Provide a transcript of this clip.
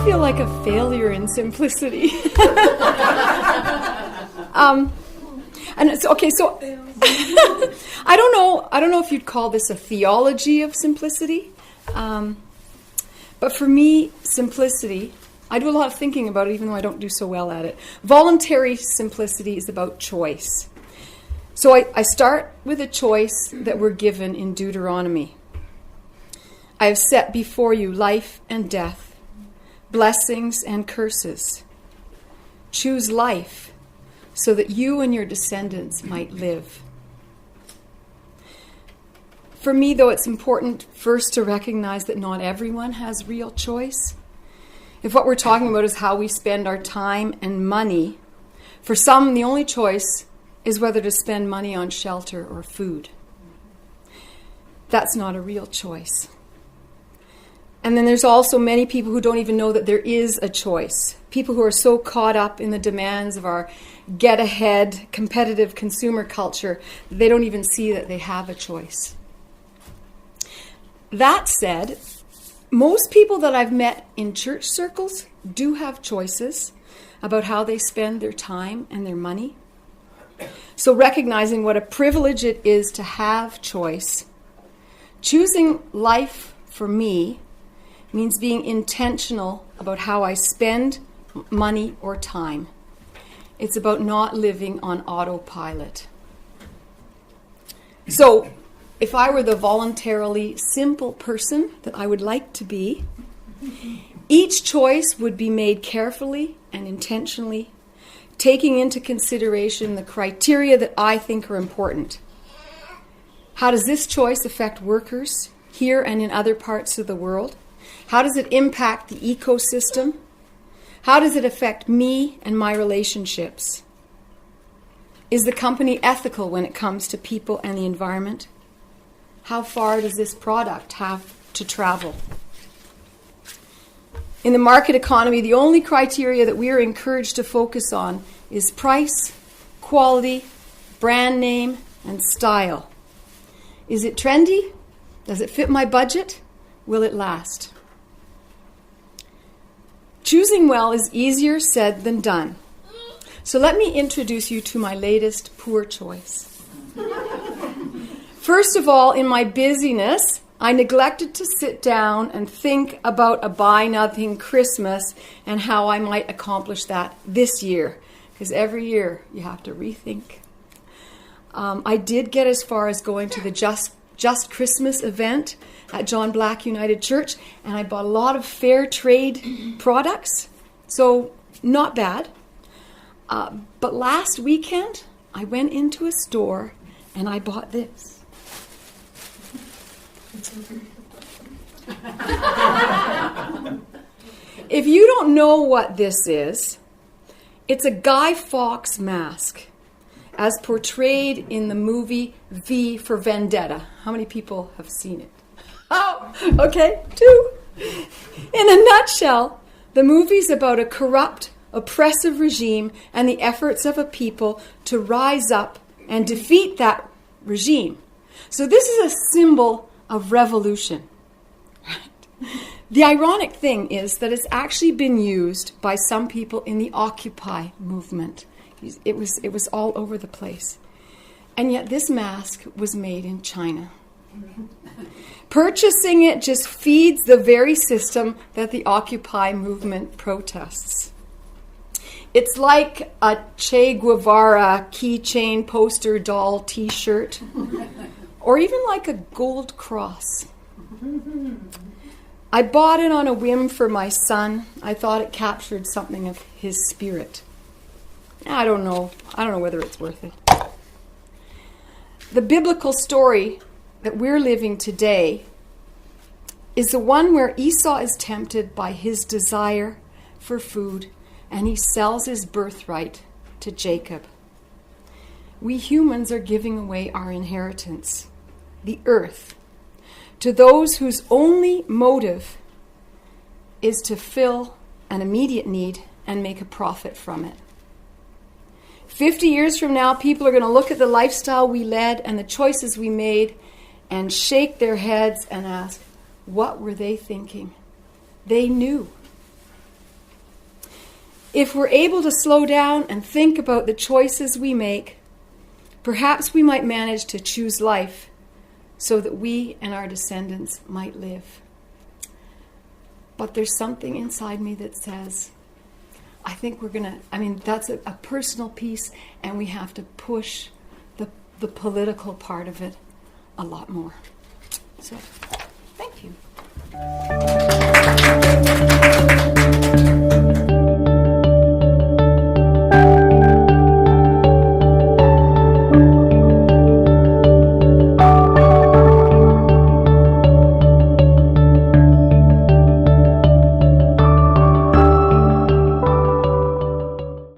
feel like a failure in simplicity. And it's okay. So I don't know if you'd call this a theology of simplicity, but for me, simplicity. I do a lot of thinking about it, even though I don't do so well at it. Voluntary simplicity is about choice. So I start with a choice that we're given in Deuteronomy. I have set before you life and death, blessings and curses. Choose life so that you and your descendants might live. For me, though, it's important first to recognize that not everyone has real choice. If what we're talking about is how we spend our time and money, for some, the only choice is whether to spend money on shelter or food. That's not a real choice. And then there's also many people who don't even know that there is a choice. People who are so caught up in the demands of our get-ahead, competitive consumer culture, they don't even see that they have a choice. That said, most people that I've met in church circles do have choices about how they spend their time and their money. So recognizing what a privilege it is to have choice, choosing life for me means being intentional about how I spend money or time. It's about not living on autopilot. So, if I were the voluntarily simple person that I would like to be, each choice would be made carefully and intentionally, taking into consideration the criteria that I think are important. How does this choice affect workers here and in other parts of the world? How does it impact the ecosystem? How does it affect me and my relationships? Is the company ethical when it comes to people and the environment? How far does this product have to travel? In the market economy, the only criteria that we are encouraged to focus on is price, quality, brand name, and style. Is it trendy? Does it fit my budget? Will it last? Choosing well is easier said than done. So let me introduce you to my latest poor choice. First of all, in my busyness, I neglected to sit down and think about a buy-nothing Christmas and how I might accomplish that this year. Because every year you have to rethink. I did get as far as going to the Just Christmas event at John Black United Church, and I bought a lot of fair trade products, so not bad. But last weekend, I went into a store and I bought this. If you don't know what this is, it's a Guy Fawkes mask, as portrayed in the movie V for Vendetta. How many people have seen it? Oh, okay, 2. In a nutshell, the movie's about a corrupt, oppressive regime and the efforts of a people to rise up and defeat that regime. So this is a symbol of revolution. The ironic thing is that it's actually been used by some people in the Occupy movement. It was all over the place. And yet this mask was made in China. Purchasing it just feeds the very system that the Occupy movement protests. It's like a Che Guevara keychain, poster, doll, t-shirt, or even like a gold cross. I bought it on a whim for my son. I thought it captured something of his spirit. I don't know whether it's worth it. The biblical story that we're living today is the one where Esau is tempted by his desire for food and he sells his birthright to Jacob. We humans are giving away our inheritance, the earth, to those whose only motive is to fill an immediate need and make a profit from it. 50 years from now, people are going to look at the lifestyle we led and the choices we made and shake their heads and ask, what were they thinking? They knew. If we're able to slow down and think about the choices we make, perhaps we might manage to choose life so that we and our descendants might live. But there's something inside me that says, I think we're going to, that's a personal piece, and we have to push the political part of it a lot more. So, thank you.